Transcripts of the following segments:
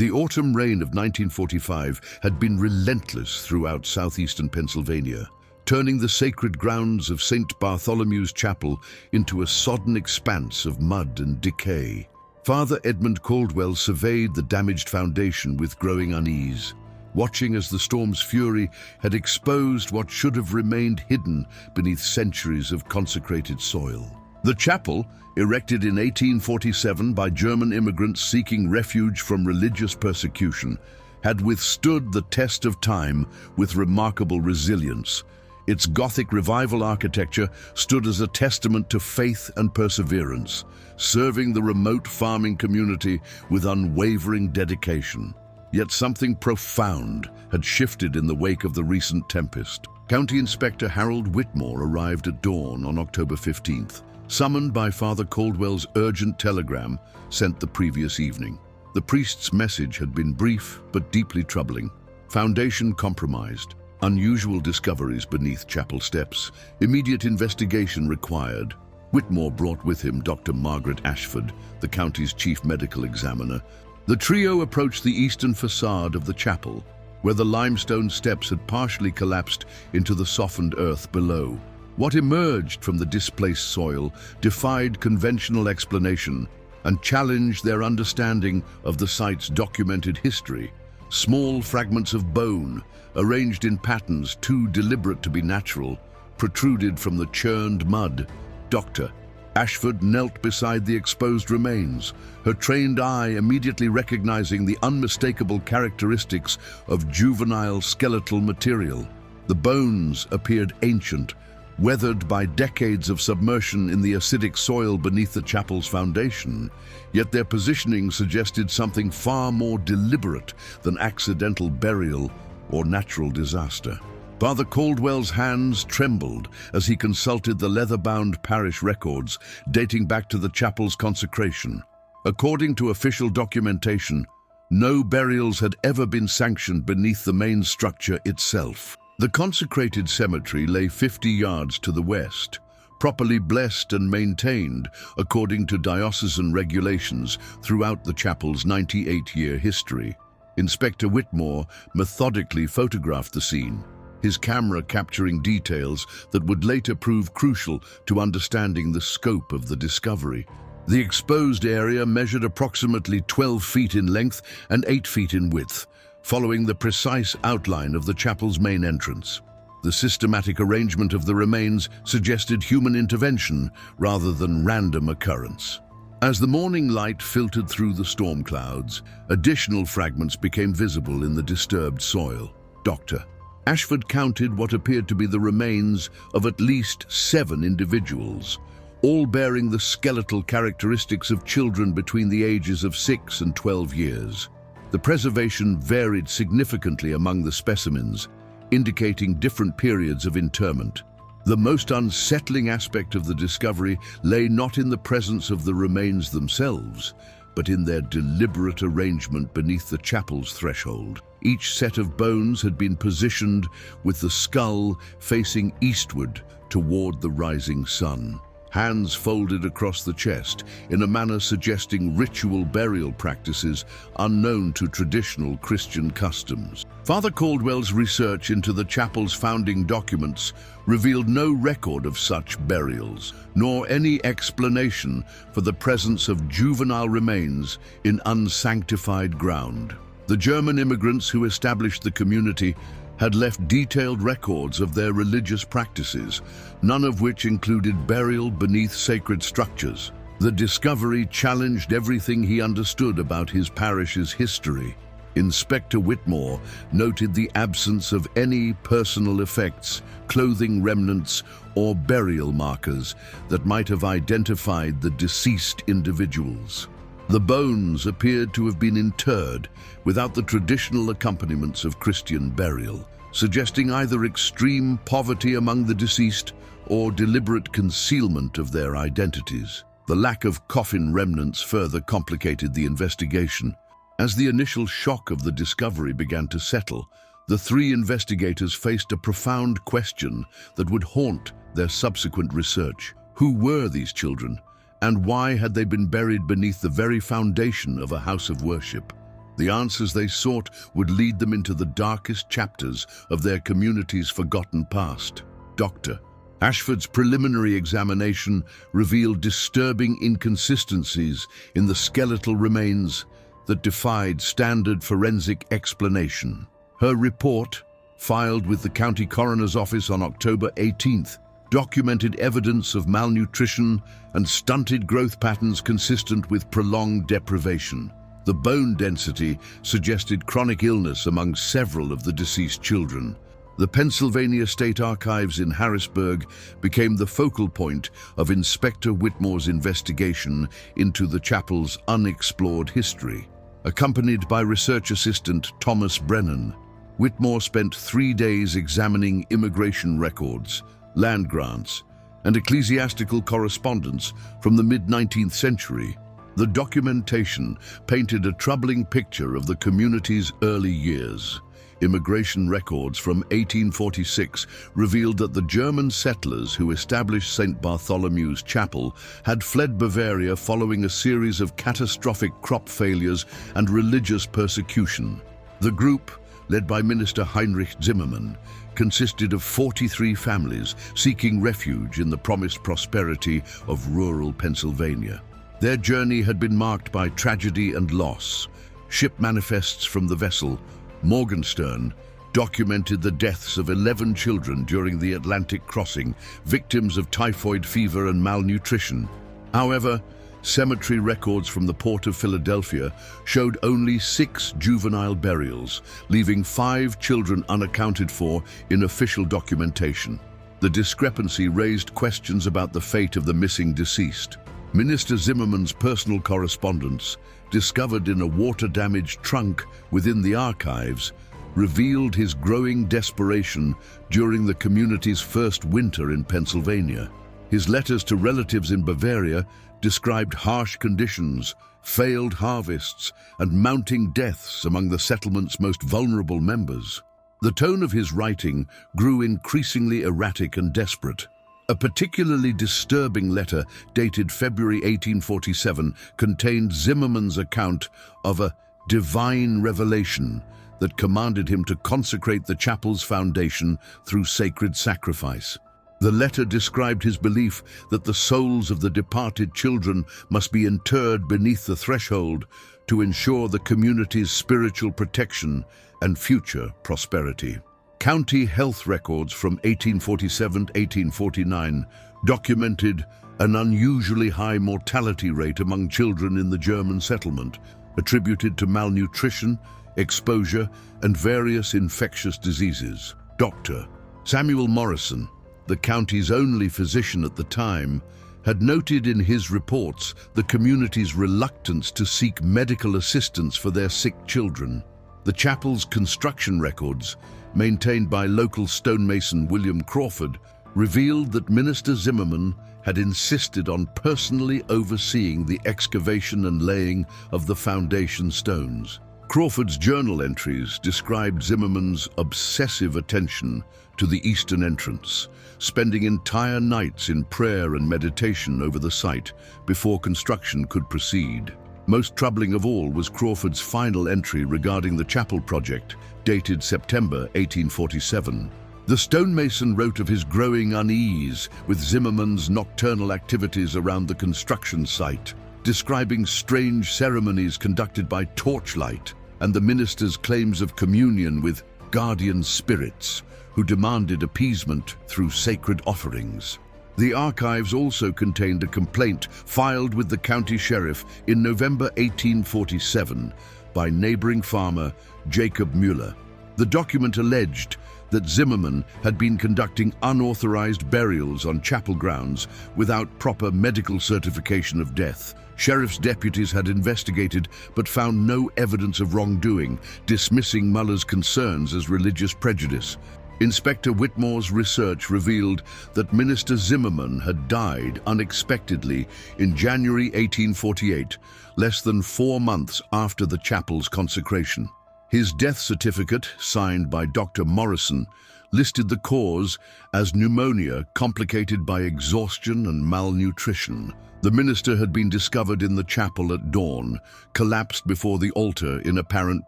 The autumn rain of 1945 had been relentless throughout southeastern Pennsylvania, turning the sacred grounds of St. Bartholomew's Chapel into a sodden expanse of mud and decay. Father Edmund Caldwell surveyed the damaged foundation with growing unease, watching as the storm's fury had exposed what should have remained hidden beneath centuries of consecrated soil. The chapel, erected in 1847 by German immigrants seeking refuge from religious persecution, had withstood the test of time with remarkable resilience. Its Gothic Revival architecture stood as a testament to faith and perseverance, serving the remote farming community with unwavering dedication. Yet something profound had shifted in the wake of the recent tempest. County Inspector Harold Whitmore arrived at dawn on October 15th, summoned by Father Caldwell's urgent telegram sent the previous evening. The priest's message had been brief but deeply troubling. Foundation compromised. Unusual discoveries beneath chapel steps. Immediate investigation required. Whitmore brought with him Dr. Margaret Ashford, the county's chief medical examiner. The trio approached the eastern facade of the chapel, where the limestone steps had partially collapsed into the softened earth below. What emerged from the displaced soil defied conventional explanation and challenged their understanding of the site's documented history. Small fragments of bone, arranged in patterns too deliberate to be natural, protruded from the churned mud. Dr. Ashford knelt beside the exposed remains, her trained eye immediately recognizing the unmistakable characteristics of juvenile skeletal material. The bones appeared ancient, weathered by decades of submersion in the acidic soil beneath the chapel's foundation, yet their positioning suggested something far more deliberate than accidental burial or natural disaster. Father Caldwell's hands trembled as he consulted the leather-bound parish records dating back to the chapel's consecration. According to official documentation, no burials had ever been sanctioned beneath the main structure itself. The consecrated cemetery lay 50 yards to the west, properly blessed and maintained according to diocesan regulations throughout the chapel's 98-year history. Inspector Whitmore methodically photographed the scene, his camera capturing details that would later prove crucial to understanding the scope of the discovery. The exposed area measured approximately 12 feet in length and 8 feet in width, following the precise outline of the chapel's main entrance. The systematic arrangement of the remains suggested human intervention rather than random occurrence. As the morning light filtered through the storm clouds, additional fragments became visible in the disturbed soil. Dr. Ashford counted what appeared to be the remains of at least 7 individuals, all bearing the skeletal characteristics of children between the ages of 6 and 12 years. The preservation varied significantly among the specimens, indicating different periods of interment. The most unsettling aspect of the discovery lay not in the presence of the remains themselves, but in their deliberate arrangement beneath the chapel's threshold. Each set of bones had been positioned with the skull facing eastward toward the rising sun. Hands folded across the chest in a manner suggesting ritual burial practices unknown to traditional Christian customs. Father Caldwell's research into the chapel's founding documents revealed no record of such burials, nor any explanation for the presence of juvenile remains in unsanctified ground. The German immigrants who established the community had left detailed records of their religious practices, none of which included burial beneath sacred structures. The discovery challenged everything he understood about his parish's history. Inspector Whitmore noted the absence of any personal effects, clothing remnants, or burial markers that might have identified the deceased individuals. The bones appeared to have been interred without the traditional accompaniments of Christian burial, suggesting either extreme poverty among the deceased or deliberate concealment of their identities. The lack of coffin remnants further complicated the investigation. As the initial shock of the discovery began to settle, the 3 investigators faced a profound question that would haunt their subsequent research. Who were these children? And why had they been buried beneath the very foundation of a house of worship? The answers they sought would lead them into the darkest chapters of their community's forgotten past. Dr. Ashford's preliminary examination revealed disturbing inconsistencies in the skeletal remains that defied standard forensic explanation. Her report, filed with the County Coroner's Office on October 18th, documented evidence of malnutrition and stunted growth patterns consistent with prolonged deprivation. The bone density suggested chronic illness among several of the deceased children. The Pennsylvania State Archives in Harrisburg became the focal point of Inspector Whitmore's investigation into the chapel's unexplored history. Accompanied by research assistant Thomas Brennan, Whitmore spent 3 days examining immigration records, land grants, and ecclesiastical correspondence from the mid-19th century. The documentation painted a troubling picture of the community's early years. Immigration records from 1846 revealed that the German settlers who established St. Bartholomew's Chapel had fled Bavaria following a series of catastrophic crop failures and religious persecution. The group, led by Minister Heinrich Zimmermann, consisted of 43 families seeking refuge in the promised prosperity of rural Pennsylvania. Their journey had been marked by tragedy and loss. Ship manifests from the vessel Morgenstern documented the deaths of 11 children during the Atlantic crossing, victims of typhoid fever and malnutrition. However, cemetery records from the Port of Philadelphia showed only 6 juvenile burials, leaving 5 children unaccounted for in official documentation. The discrepancy raised questions about the fate of the missing deceased. Minister Zimmermann's personal correspondence, discovered in a water-damaged trunk within the archives, revealed his growing desperation during the community's first winter in Pennsylvania. His letters to relatives in Bavaria described harsh conditions, failed harvests, and mounting deaths among the settlement's most vulnerable members. The tone of his writing grew increasingly erratic and desperate. A particularly disturbing letter dated February 1847 contained Zimmermann's account of a divine revelation that commanded him to consecrate the chapel's foundation through sacred sacrifice. The letter described his belief that the souls of the departed children must be interred beneath the threshold to ensure the community's spiritual protection and future prosperity. County health records from 1847 to 1849 documented an unusually high mortality rate among children in the German settlement, attributed to malnutrition, exposure, and various infectious diseases. Dr. Samuel Morrison, the county's only physician at the time, had noted in his reports the community's reluctance to seek medical assistance for their sick children. The chapel's construction records, maintained by local stonemason William Crawford, revealed that Minister Zimmermann had insisted on personally overseeing the excavation and laying of the foundation stones. Crawford's journal entries described Zimmermann's obsessive attention to the eastern entrance, spending entire nights in prayer and meditation over the site before construction could proceed. Most troubling of all was Crawford's final entry regarding the chapel project, dated September 1847. The stonemason wrote of his growing unease with Zimmermann's nocturnal activities around the construction site, describing strange ceremonies conducted by torchlight and the minister's claims of communion with guardian spirits who demanded appeasement through sacred offerings. The archives also contained a complaint filed with the county sheriff in November 1847 by neighboring farmer Jacob Mueller. The document alleged that Zimmermann had been conducting unauthorized burials on chapel grounds without proper medical certification of death. Sheriff's deputies had investigated but found no evidence of wrongdoing, dismissing Muller's concerns as religious prejudice. Inspector Whitmore's research revealed that Minister Zimmermann had died unexpectedly in January 1848, less than 4 months after the chapel's consecration. His death certificate, signed by Dr. Morrison, listed the cause as pneumonia complicated by exhaustion and malnutrition. The minister had been discovered in the chapel at dawn, collapsed before the altar in apparent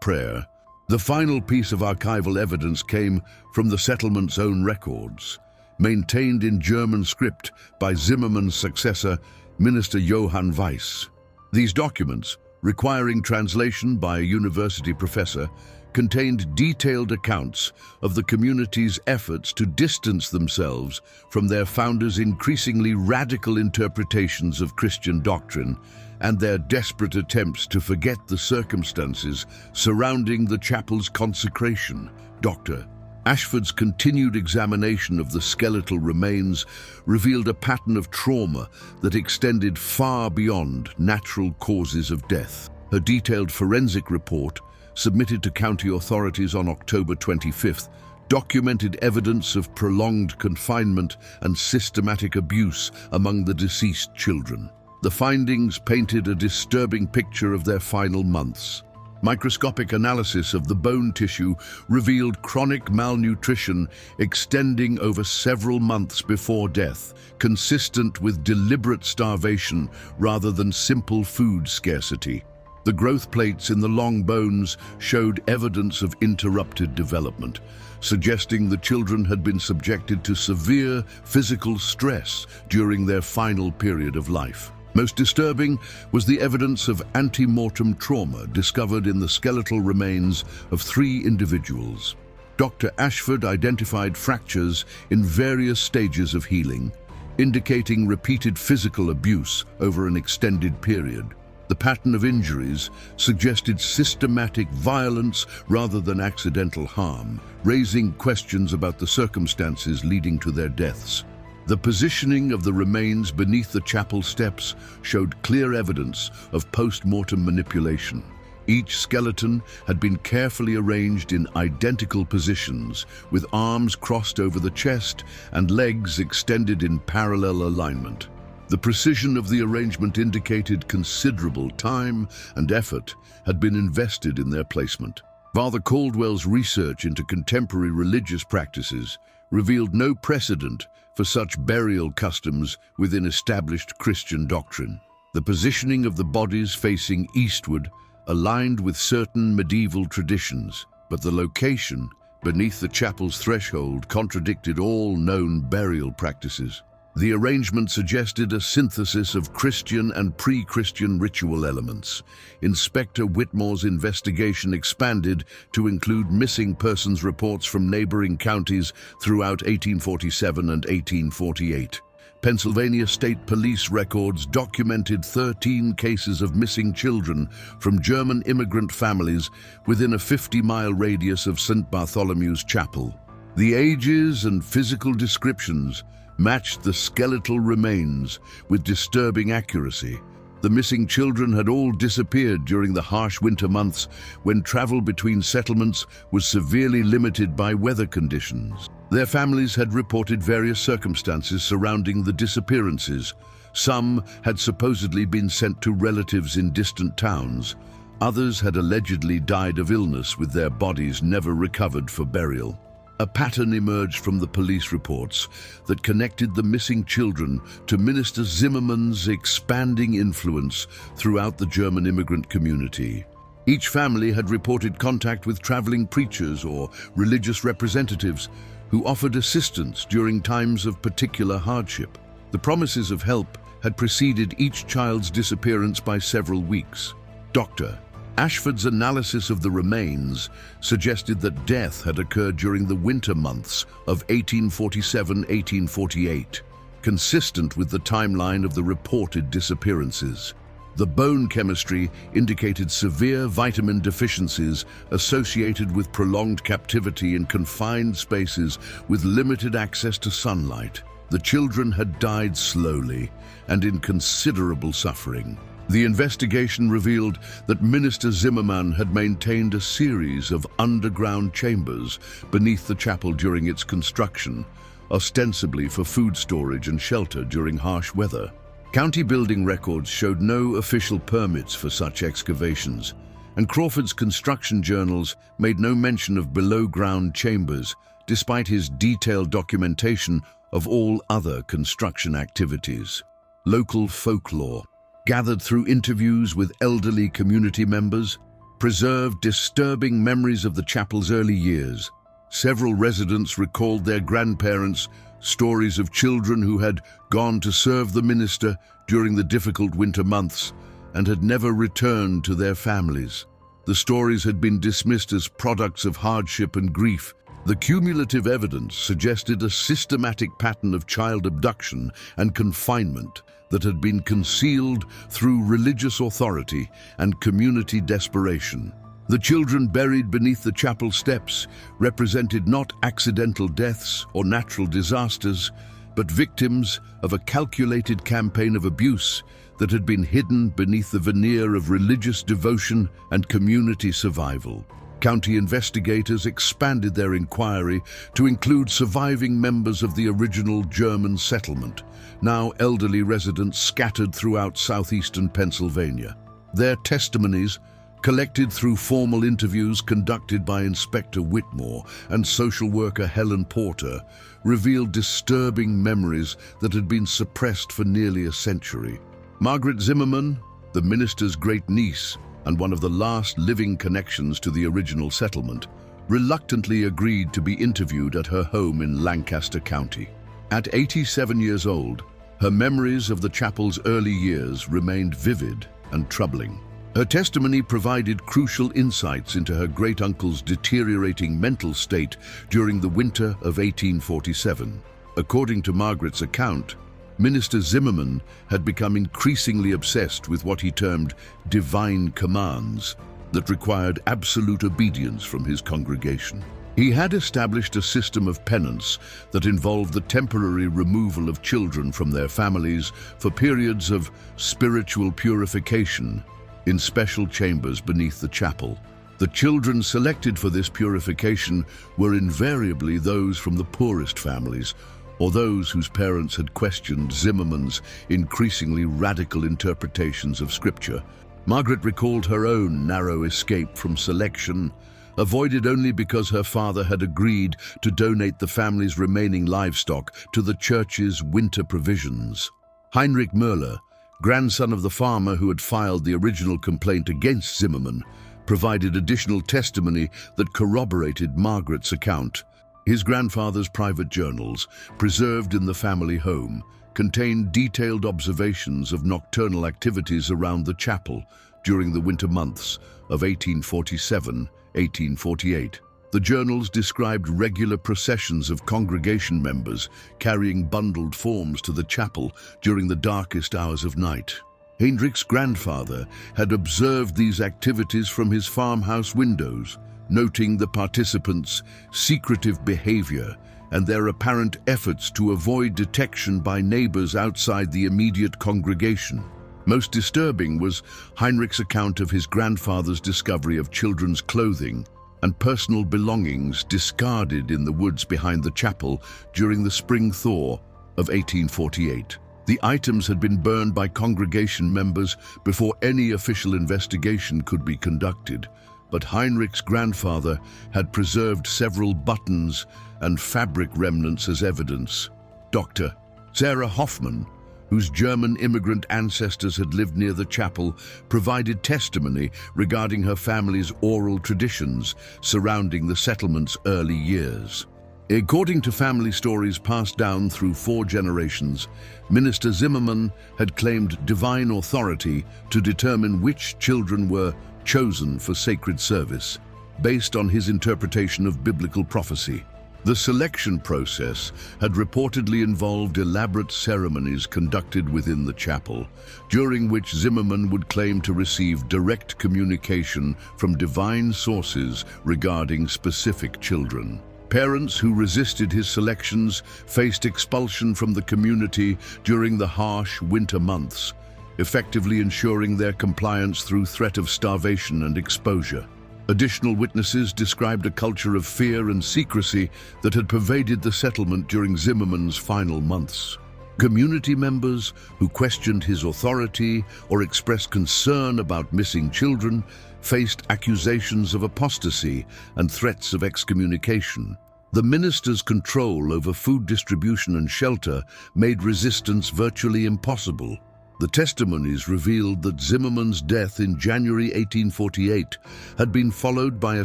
prayer. The final piece of archival evidence came from the settlement's own records, maintained in German script by Zimmermann's successor, Minister Johann Weiss. These documents, requiring translation by a university professor, contained detailed accounts of the community's efforts to distance themselves from their founders' increasingly radical interpretations of Christian doctrine and their desperate attempts to forget the circumstances surrounding the chapel's consecration. Dr. Ashford's continued examination of the skeletal remains revealed a pattern of trauma that extended far beyond natural causes of death. Her detailed forensic report, submitted to county authorities on October 25th, documented evidence of prolonged confinement and systematic abuse among the deceased children. The findings painted a disturbing picture of their final months. Microscopic analysis of the bone tissue revealed chronic malnutrition extending over several months before death, consistent with deliberate starvation rather than simple food scarcity. The growth plates in the long bones showed evidence of interrupted development, suggesting the children had been subjected to severe physical stress during their final period of life. Most disturbing was the evidence of ante-mortem trauma discovered in the skeletal remains of 3 individuals. Dr. Ashford identified fractures in various stages of healing, indicating repeated physical abuse over an extended period. The pattern of injuries suggested systematic violence rather than accidental harm, raising questions about the circumstances leading to their deaths. The positioning of the remains beneath the chapel steps showed clear evidence of post-mortem manipulation. Each skeleton had been carefully arranged in identical positions, with arms crossed over the chest and legs extended in parallel alignment. The precision of the arrangement indicated considerable time and effort had been invested in their placement. Father Caldwell's research into contemporary religious practices revealed no precedent for such burial customs within established Christian doctrine. The positioning of the bodies facing eastward aligned with certain medieval traditions, but the location beneath the chapel's threshold contradicted all known burial practices. The arrangement suggested a synthesis of Christian and pre-Christian ritual elements. Inspector Whitmore's investigation expanded to include missing persons reports from neighboring counties throughout 1847 and 1848. Pennsylvania State Police records documented 13 cases of missing children from German immigrant families within a 50-mile radius of St. Bartholomew's Chapel. The ages and physical descriptions matched the skeletal remains with disturbing accuracy. The missing children had all disappeared during the harsh winter months when travel between settlements was severely limited by weather conditions. Their families had reported various circumstances surrounding the disappearances. Some had supposedly been sent to relatives in distant towns. Others had allegedly died of illness, with their bodies never recovered for burial. A pattern emerged from the police reports that connected the missing children to Minister Zimmermann's expanding influence throughout the German immigrant community. Each family had reported contact with traveling preachers or religious representatives who offered assistance during times of particular hardship. The promises of help had preceded each child's disappearance by several weeks. Dr. Ashford's analysis of the remains suggested that death had occurred during the winter months of 1847-1848, consistent with the timeline of the reported disappearances. The bone chemistry indicated severe vitamin deficiencies associated with prolonged captivity in confined spaces with limited access to sunlight. The children had died slowly and in considerable suffering. The investigation revealed that Minister Zimmermann had maintained a series of underground chambers beneath the chapel during its construction, ostensibly for food storage and shelter during harsh weather. County building records showed no official permits for such excavations, and Crawford's construction journals made no mention of below-ground chambers, despite his detailed documentation of all other construction activities. local folklore, gathered through interviews with elderly community members, preserved disturbing memories of the chapel's early years. Several residents recalled their grandparents' stories of children who had gone to serve the minister during the difficult winter months and had never returned to their families. The stories had been dismissed as products of hardship and grief. The cumulative evidence suggested a systematic pattern of child abduction and confinement that had been concealed through religious authority and community desperation. The children buried beneath the chapel steps represented not accidental deaths or natural disasters, but victims of a calculated campaign of abuse that had been hidden beneath the veneer of religious devotion and community survival. County investigators expanded their inquiry to include surviving members of the original German settlement, now elderly residents scattered throughout southeastern Pennsylvania. Their testimonies, collected through formal interviews conducted by Inspector Whitmore and social worker Helen Porter, revealed disturbing memories that had been suppressed for nearly a century. Margaret Zimmerman, the minister's great-niece and one of the last living connections to the original settlement, reluctantly agreed to be interviewed at her home in Lancaster County. At 87 years old, her memories of the chapel's early years remained vivid and troubling. Her testimony provided crucial insights into her great-uncle's deteriorating mental state during the winter of 1847. According to Margaret's account, Minister Zimmerman had become increasingly obsessed with what he termed divine commands that required absolute obedience from his congregation. He had established a system of penance that involved the temporary removal of children from their families for periods of spiritual purification in special chambers beneath the chapel. The children selected for this purification were invariably those from the poorest families, or those whose parents had questioned Zimmerman's increasingly radical interpretations of Scripture. Margaret recalled her own narrow escape from selection, avoided only because her father had agreed to donate the family's remaining livestock to the church's winter provisions. Heinrich Müller, grandson of the farmer who had filed the original complaint against Zimmerman, provided additional testimony that corroborated Margaret's account. His grandfather's private journals, preserved in the family home, contained detailed observations of nocturnal activities around the chapel during the winter months of 1847-1848. The journals described regular processions of congregation members carrying bundled forms to the chapel during the darkest hours of night. Heinrich's grandfather had observed these activities from his farmhouse windows, noting the participants' secretive behavior and their apparent efforts to avoid detection by neighbors outside the immediate congregation. Most disturbing was Heinrich's account of his grandfather's discovery of children's clothing and personal belongings discarded in the woods behind the chapel during the spring thaw of 1848. The items had been burned by congregation members before any official investigation could be conducted, but Heinrich's grandfather had preserved several buttons and fabric remnants as evidence. Dr. Sarah Hoffman, whose German immigrant ancestors had lived near the chapel, provided testimony regarding her family's oral traditions surrounding the settlement's early years. According to family stories passed down through 4 generations, Minister Zimmerman had claimed divine authority to determine which children were chosen for sacred service, based on his interpretation of biblical prophecy. The selection process had reportedly involved elaborate ceremonies conducted within the chapel, during which Zimmerman would claim to receive direct communication from divine sources regarding specific children. Parents who resisted his selections faced expulsion from the community during the harsh winter months, effectively ensuring their compliance through threat of starvation and exposure. Additional witnesses described a culture of fear and secrecy that had pervaded the settlement during Zimmerman's final months. Community members who questioned his authority or expressed concern about missing children faced accusations of apostasy and threats of excommunication. The minister's control over food distribution and shelter made resistance virtually impossible. The testimonies revealed that Zimmermann's death in January 1848 had been followed by a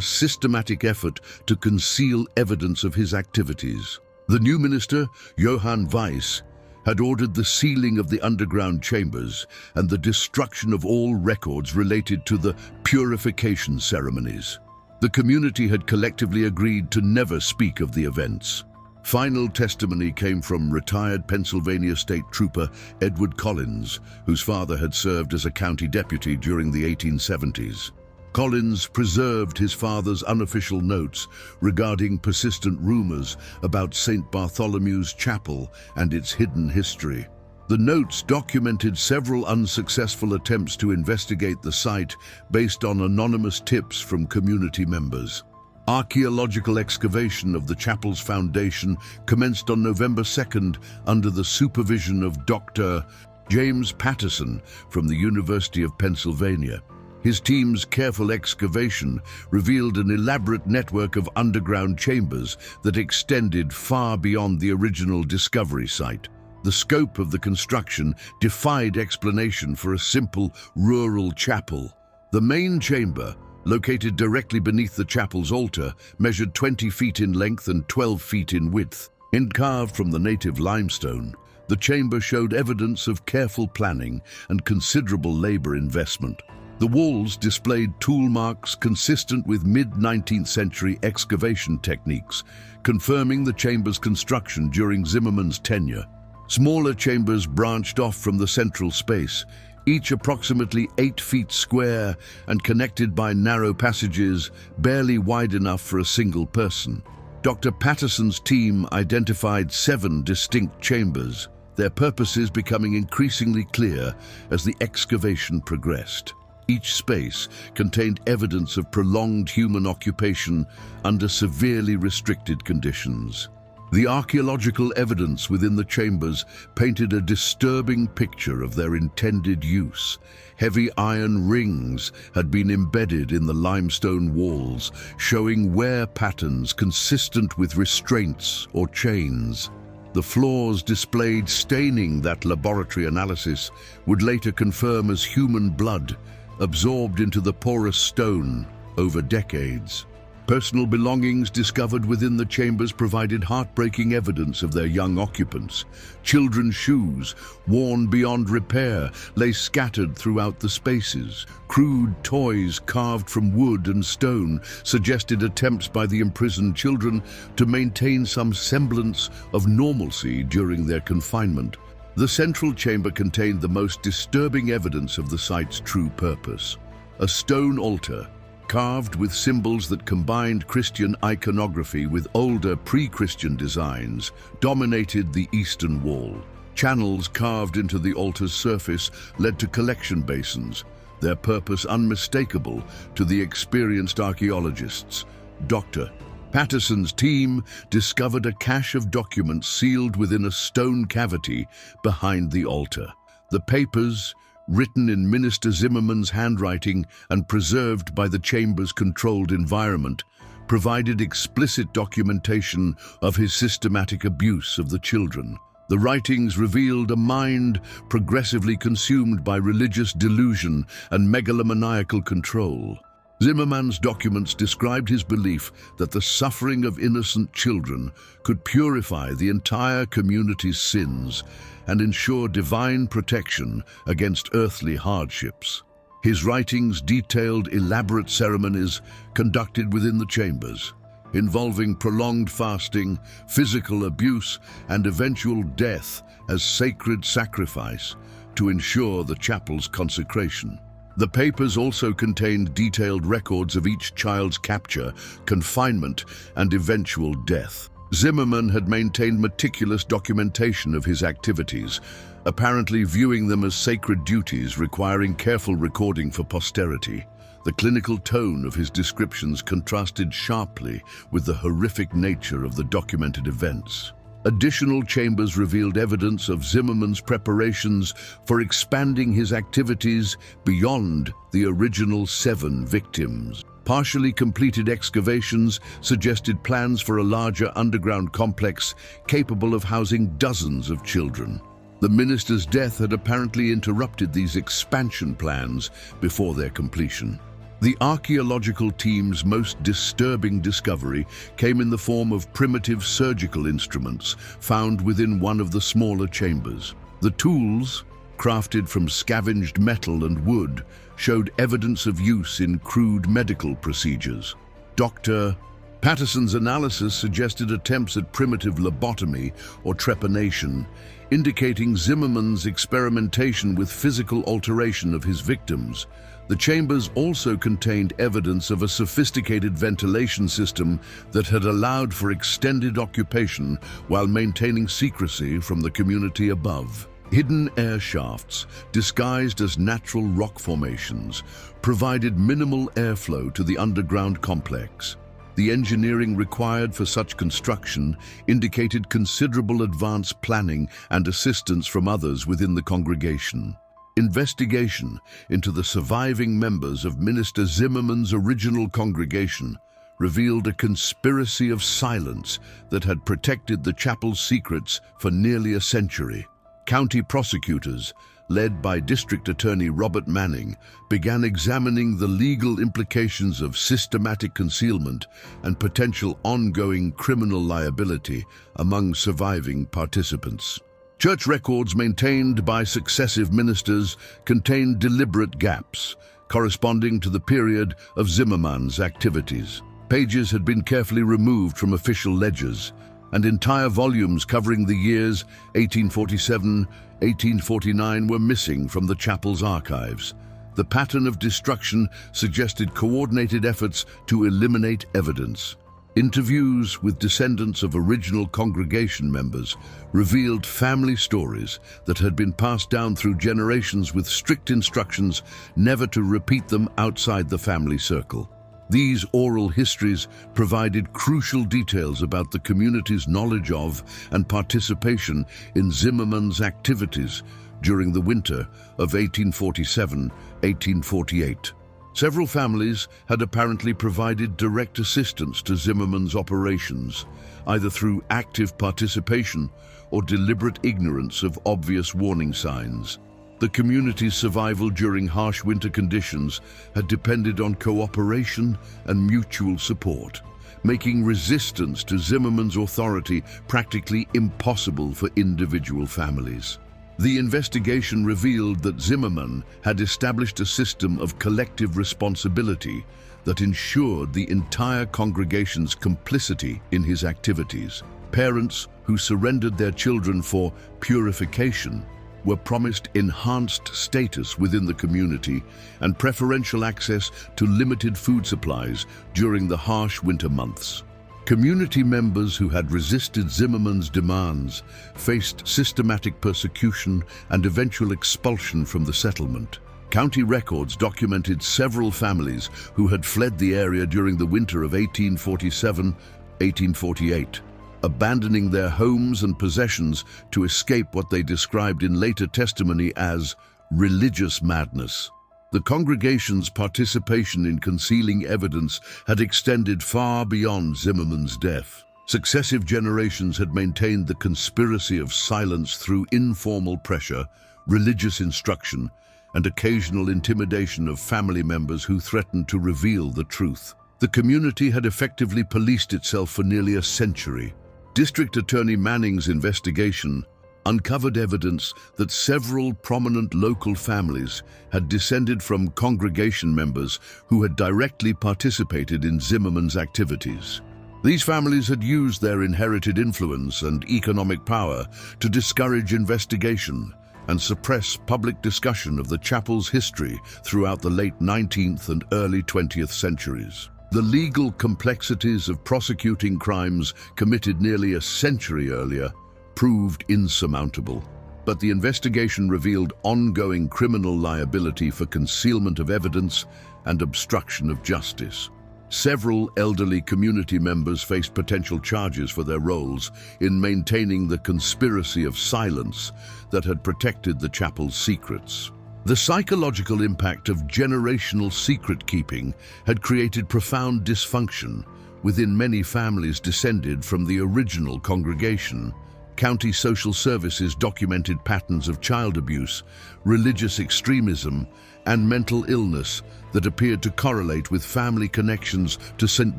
systematic effort to conceal evidence of his activities. The new minister, Johann Weiss, had ordered the sealing of the underground chambers and the destruction of all records related to the purification ceremonies. The community had collectively agreed to never speak of the events. Final testimony came from retired Pennsylvania State Trooper Edward Collins, whose father had served as a county deputy during the 1870s. Collins preserved his father's unofficial notes regarding persistent rumors about St. Bartholomew's Chapel and its hidden history. The notes documented several unsuccessful attempts to investigate the site based on anonymous tips from community members. Archaeological excavation of the chapel's foundation commenced on November 2nd under the supervision of Dr. James Patterson from the University of Pennsylvania. His team's careful excavation revealed an elaborate network of underground chambers that extended far beyond the original discovery site. The scope of the construction defied explanation for a simple rural chapel. The main chamber, located directly beneath the chapel's altar, measured 20 feet in length and 12 feet in width. Carved from the native limestone, the chamber showed evidence of careful planning and considerable labor investment. The walls displayed tool marks consistent with mid-19th century excavation techniques, confirming the chamber's construction during Zimmermann's tenure. Smaller chambers branched off from the central space, each approximately 8 feet square and connected by narrow passages barely wide enough for a single person. Dr. Patterson's team identified 7 distinct chambers, their purposes becoming increasingly clear as the excavation progressed. Each space contained evidence of prolonged human occupation under severely restricted conditions. The archaeological evidence within the chambers painted a disturbing picture of their intended use. Heavy iron rings had been embedded in the limestone walls, showing wear patterns consistent with restraints or chains. The floors displayed staining that laboratory analysis would later confirm as human blood, absorbed into the porous stone over decades. Personal belongings discovered within the chambers provided heartbreaking evidence of their young occupants. Children's shoes, worn beyond repair, lay scattered throughout the spaces. Crude toys carved from wood and stone suggested attempts by the imprisoned children to maintain some semblance of normalcy during their confinement. The central chamber contained the most disturbing evidence of the site's true purpose. A stone altar, carved with symbols that combined Christian iconography with older pre-Christian designs, dominated the eastern wall. Channels carved into the altar's surface led to collection basins, their purpose unmistakable to the experienced archaeologists. Dr. Patterson's team discovered a cache of documents sealed within a stone cavity behind the altar. The papers, written in Minister Zimmermann's handwriting and preserved by the chamber's controlled environment, provided explicit documentation of his systematic abuse of the children. The writings revealed a mind progressively consumed by religious delusion and megalomaniacal control. Zimmermann's documents described his belief that the suffering of innocent children could purify the entire community's sins and ensure divine protection against earthly hardships. His writings detailed elaborate ceremonies conducted within the chambers, involving prolonged fasting, physical abuse, and eventual death as sacred sacrifice to ensure the chapel's consecration. The papers also contained detailed records of each child's capture, confinement, and eventual death. Zimmermann had maintained meticulous documentation of his activities, apparently viewing them as sacred duties requiring careful recording for posterity. The clinical tone of his descriptions contrasted sharply with the horrific nature of the documented events. Additional chambers revealed evidence of Zimmermann's preparations for expanding his activities beyond the original 7 victims. Partially completed excavations suggested plans for a larger underground complex capable of housing dozens of children. The minister's death had apparently interrupted these expansion plans before their completion. The archaeological team's most disturbing discovery came in the form of primitive surgical instruments found within one of the smaller chambers. The tools, crafted from scavenged metal and wood, showed evidence of use in crude medical procedures. Dr. Patterson's analysis suggested attempts at primitive lobotomy or trepanation, indicating Zimmerman's experimentation with physical alteration of his victims. The chambers also contained evidence of a sophisticated ventilation system that had allowed for extended occupation while maintaining secrecy from the community above. Hidden air shafts, disguised as natural rock formations, provided minimal airflow to the underground complex. The engineering required for such construction indicated considerable advanced planning and assistance from others within the congregation. Investigation into the surviving members of Minister Zimmerman's original congregation revealed a conspiracy of silence that had protected the chapel's secrets for nearly a century. County prosecutors, led by District Attorney Robert Manning, began examining the legal implications of systematic concealment and potential ongoing criminal liability among surviving participants. Church records maintained by successive ministers contained deliberate gaps, corresponding to the period of Zimmerman's activities. Pages had been carefully removed from official ledgers, and entire volumes covering the years 1847-1849 were missing from the chapel's archives. The pattern of destruction suggested coordinated efforts to eliminate evidence. Interviews with descendants of original congregation members revealed family stories that had been passed down through generations with strict instructions never to repeat them outside the family circle. These oral histories provided crucial details about the community's knowledge of and participation in Zimmerman's activities during the winter of 1847-1848. Several families had apparently provided direct assistance to Zimmerman's operations, either through active participation or deliberate ignorance of obvious warning signs. The community's survival during harsh winter conditions had depended on cooperation and mutual support, making resistance to Zimmerman's authority practically impossible for individual families. The investigation revealed that Zimmerman had established a system of collective responsibility that ensured the entire congregation's complicity in his activities. Parents who surrendered their children for purification were promised enhanced status within the community and preferential access to limited food supplies during the harsh winter months. Community members who had resisted Zimmerman's demands faced systematic persecution and eventual expulsion from the settlement. County records documented several families who had fled the area during the winter of 1847-1848, abandoning their homes and possessions to escape what they described in later testimony as religious madness. The congregation's participation in concealing evidence had extended far beyond Zimmerman's death. Successive generations had maintained the conspiracy of silence through informal pressure, religious instruction, and occasional intimidation of family members who threatened to reveal the truth. The community had effectively policed itself for nearly a century. District Attorney Manning's investigation uncovered evidence that several prominent local families had descended from congregation members who had directly participated in Zimmerman's activities. These families had used their inherited influence and economic power to discourage investigation and suppress public discussion of the chapel's history throughout the late 19th and early 20th centuries. The legal complexities of prosecuting crimes committed nearly a century earlier proved insurmountable, but the investigation revealed ongoing criminal liability for concealment of evidence and obstruction of justice. Several elderly community members faced potential charges for their roles in maintaining the conspiracy of silence that had protected the chapel's secrets. The psychological impact of generational secret-keeping had created profound dysfunction within many families descended from the original congregation. County social services documented patterns of child abuse, religious extremism, and mental illness that appeared to correlate with family connections to St.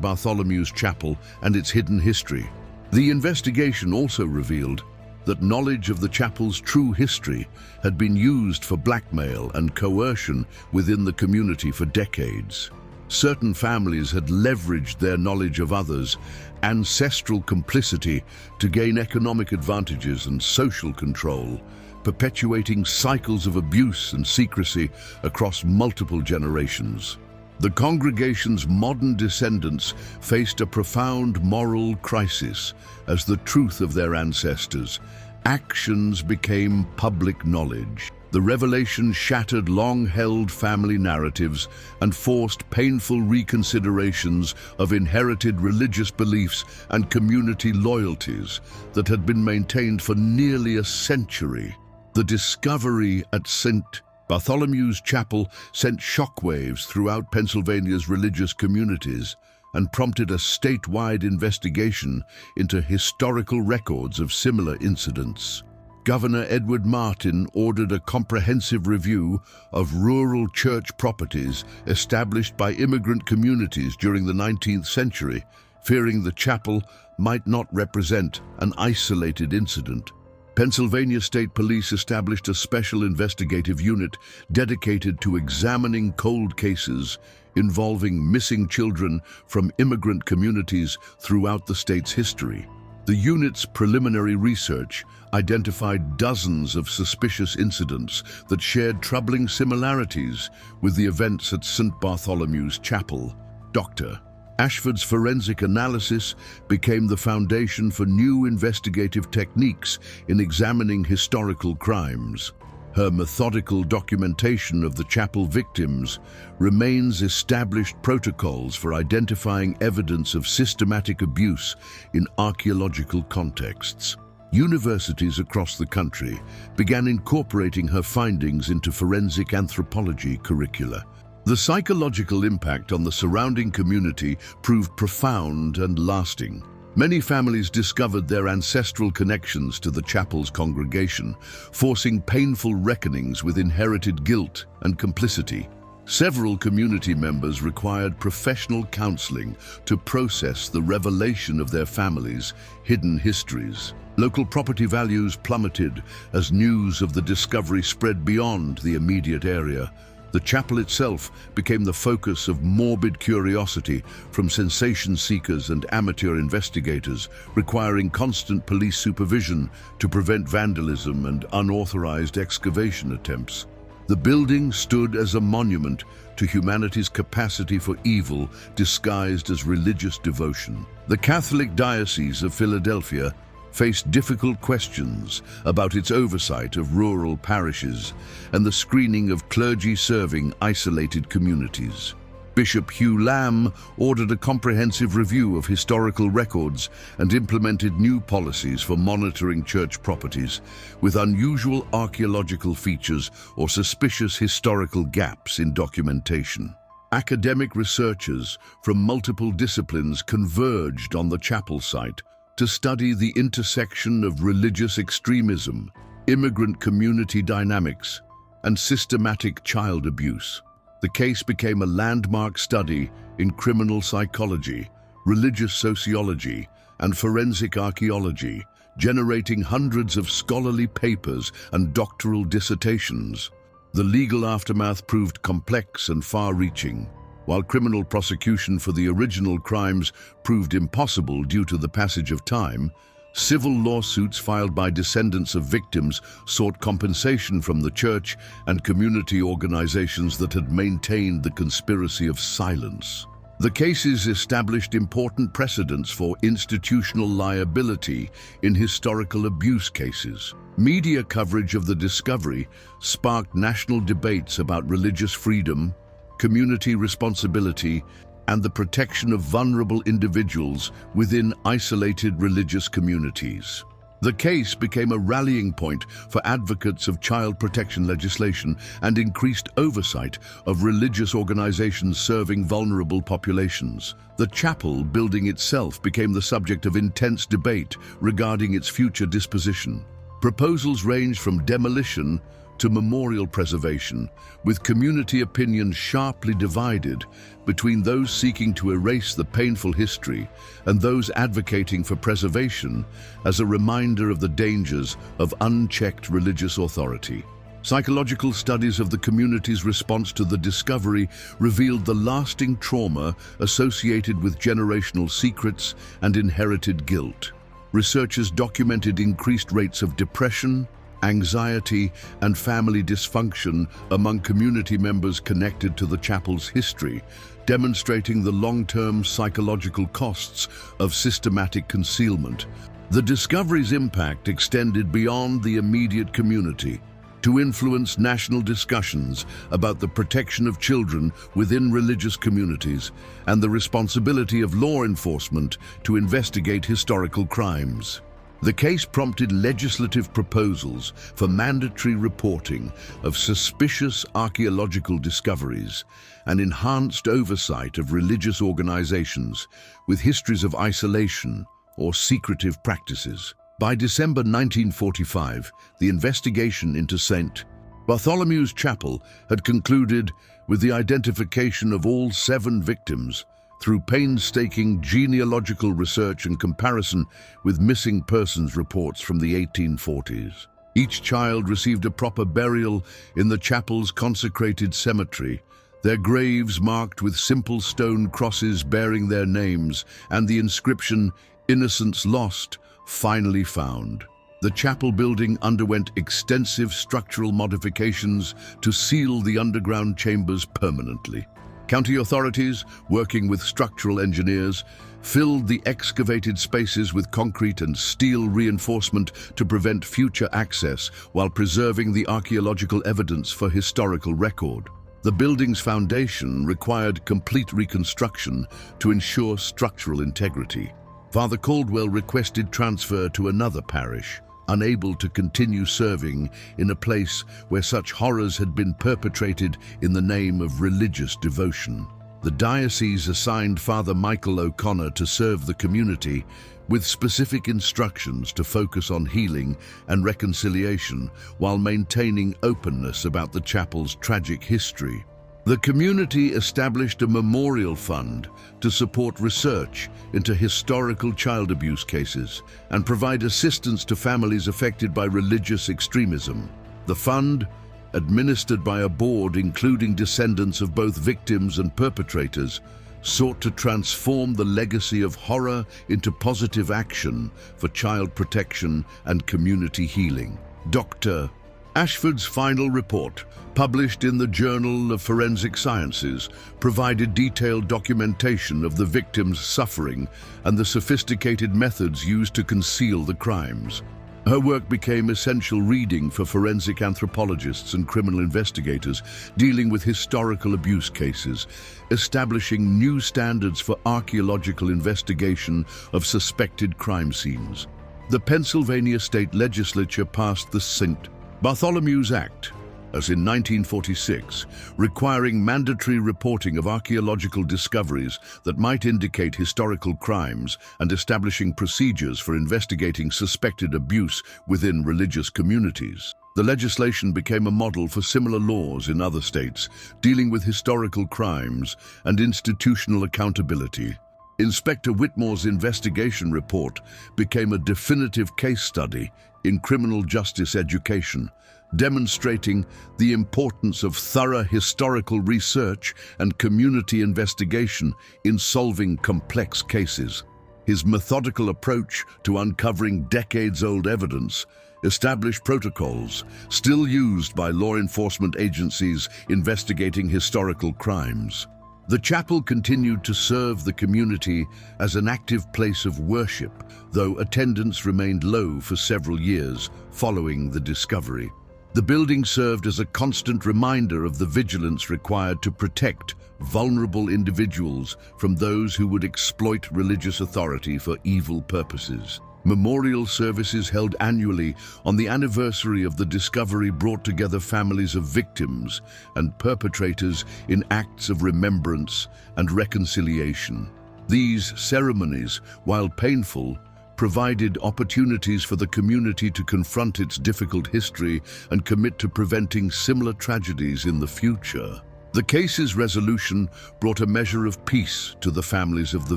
Bartholomew's Chapel and its hidden history. The investigation also revealed that knowledge of the chapel's true history had been used for blackmail and coercion within the community for decades. Certain families had leveraged their knowledge of others' ancestral complicity to gain economic advantages and social control, perpetuating cycles of abuse and secrecy across multiple generations. The congregation's modern descendants faced a profound moral crisis as the truth of their ancestors' actions became public knowledge. The revelation shattered long-held family narratives and forced painful reconsiderations of inherited religious beliefs and community loyalties that had been maintained for nearly a century. The discovery at St. Bartholomew's Chapel sent shockwaves throughout Pennsylvania's religious communities and prompted a statewide investigation into historical records of similar incidents. Governor Edward Martin ordered a comprehensive review of rural church properties established by immigrant communities during the 19th century, fearing the chapel might not represent an isolated incident. Pennsylvania State Police established a special investigative unit dedicated to examining cold cases involving missing children from immigrant communities throughout the state's history. The unit's preliminary research identified dozens of suspicious incidents that shared troubling similarities with the events at St. Bartholomew's Chapel. Dr. Ashford's forensic analysis became the foundation for new investigative techniques in examining historical crimes. Her methodical documentation of the chapel victims remains established protocols for identifying evidence of systematic abuse in archaeological contexts. Universities across the country began incorporating her findings into forensic anthropology curricula. The psychological impact on the surrounding community proved profound and lasting. Many families discovered their ancestral connections to the chapel's congregation, forcing painful reckonings with inherited guilt and complicity. Several community members required professional counseling to process the revelation of their families' hidden histories. Local property values plummeted as news of the discovery spread beyond the immediate area. The chapel itself became the focus of morbid curiosity from sensation seekers and amateur investigators, requiring constant police supervision to prevent vandalism and unauthorized excavation attempts. The building stood as a monument to humanity's capacity for evil disguised as religious devotion. The Catholic Diocese of Philadelphia faced difficult questions about its oversight of rural parishes and the screening of clergy serving isolated communities. Bishop Hugh Lamb ordered a comprehensive review of historical records and implemented new policies for monitoring church properties with unusual archaeological features or suspicious historical gaps in documentation. Academic researchers from multiple disciplines converged on the chapel site to study the intersection of religious extremism, immigrant community dynamics, and systematic child abuse. The case became a landmark study in criminal psychology, religious sociology, and forensic archaeology, generating hundreds of scholarly papers and doctoral dissertations. The legal aftermath proved complex and far-reaching. While criminal prosecution for the original crimes proved impossible due to the passage of time, civil lawsuits filed by descendants of victims sought compensation from the church and community organizations that had maintained the conspiracy of silence. The cases established important precedents for institutional liability in historical abuse cases. Media coverage of the discovery sparked national debates about religious freedom, community responsibility, and the protection of vulnerable individuals within isolated religious communities. The case became a rallying point for advocates of child protection legislation and increased oversight of religious organizations serving vulnerable populations. The chapel building itself became the subject of intense debate regarding its future disposition. Proposals ranged from demolition to memorial preservation, with community opinion sharply divided between those seeking to erase the painful history and those advocating for preservation as a reminder of the dangers of unchecked religious authority. Psychological studies of the community's response to the discovery revealed the lasting trauma associated with generational secrets and inherited guilt. Researchers documented increased rates of depression, anxiety, and family dysfunction among community members connected to the chapel's history, demonstrating the long-term psychological costs of systematic concealment. The discovery's impact extended beyond the immediate community to influence national discussions about the protection of children within religious communities and the responsibility of law enforcement to investigate historical crimes. The case prompted legislative proposals for mandatory reporting of suspicious archaeological discoveries and enhanced oversight of religious organizations with histories of isolation or secretive practices. By December 1945, the investigation into St. Bartholomew's Chapel had concluded with the identification of all 7 victims through painstaking genealogical research and comparison with missing persons reports from the 1840s. Each child received a proper burial in the chapel's consecrated cemetery, their graves marked with simple stone crosses bearing their names and the inscription, "Innocents lost, finally found." The chapel building underwent extensive structural modifications to seal the underground chambers permanently. County authorities, working with structural engineers, filled the excavated spaces with concrete and steel reinforcement to prevent future access while preserving the archaeological evidence for historical record. The building's foundation required complete reconstruction to ensure structural integrity. Father Caldwell requested transfer to another parish, unable to continue serving in a place where such horrors had been perpetrated in the name of religious devotion. The diocese assigned Father Michael O'Connor to serve the community with specific instructions to focus on healing and reconciliation while maintaining openness about the chapel's tragic history. The community established a memorial fund to support research into historical child abuse cases and provide assistance to families affected by religious extremism. The fund, administered by a board including descendants of both victims and perpetrators, sought to transform the legacy of horror into positive action for child protection and community healing. Dr. Ashford's final report, published in the Journal of Forensic Sciences, provided detailed documentation of the victims' suffering and the sophisticated methods used to conceal the crimes. Her work became essential reading for forensic anthropologists and criminal investigators dealing with historical abuse cases, establishing new standards for archaeological investigation of suspected crime scenes. The Pennsylvania State Legislature passed the St. Bartholomew's Act, as in 1946, requiring mandatory reporting of archaeological discoveries that might indicate historical crimes and establishing procedures for investigating suspected abuse within religious communities. The legislation became a model for similar laws in other states dealing with historical crimes and institutional accountability. Inspector Whitmore's investigation report became a definitive case study in criminal justice education, demonstrating the importance of thorough historical research and community investigation in solving complex cases. His methodical approach to uncovering decades-old evidence established protocols still used by law enforcement agencies investigating historical crimes. The chapel continued to serve the community as an active place of worship, though attendance remained low for several years following the discovery. The building served as a constant reminder of the vigilance required to protect vulnerable individuals from those who would exploit religious authority for evil purposes. Memorial services held annually on the anniversary of the discovery brought together families of victims and perpetrators in acts of remembrance and reconciliation. These ceremonies, while painful, provided opportunities for the community to confront its difficult history and commit to preventing similar tragedies in the future. The case's resolution brought a measure of peace to the families of the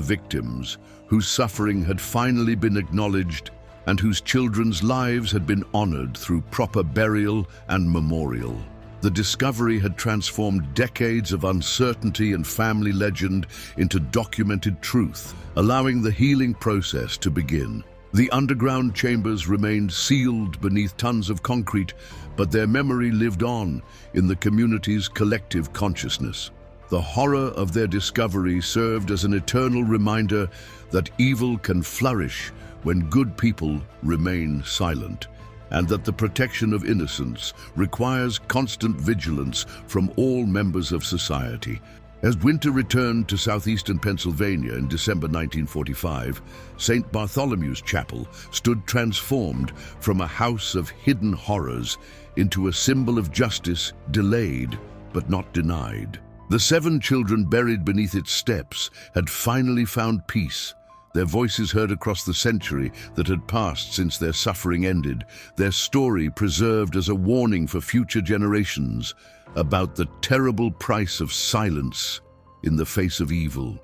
victims, whose suffering had finally been acknowledged and whose children's lives had been honored through proper burial and memorial. The discovery had transformed decades of uncertainty and family legend into documented truth, allowing the healing process to begin. The underground chambers remained sealed beneath tons of concrete, but their memory lived on in the community's collective consciousness. The horror of their discovery served as an eternal reminder that evil can flourish when good people remain silent, and that the protection of innocence requires constant vigilance from all members of society. As winter returned to southeastern Pennsylvania in December 1945, St. Bartholomew's Chapel stood transformed from a house of hidden horrors into a symbol of justice delayed but not denied. The 7 children buried beneath its steps had finally found peace, their voices heard across the century that had passed since their suffering ended, their story preserved as a warning for future generations about the terrible price of silence in the face of evil.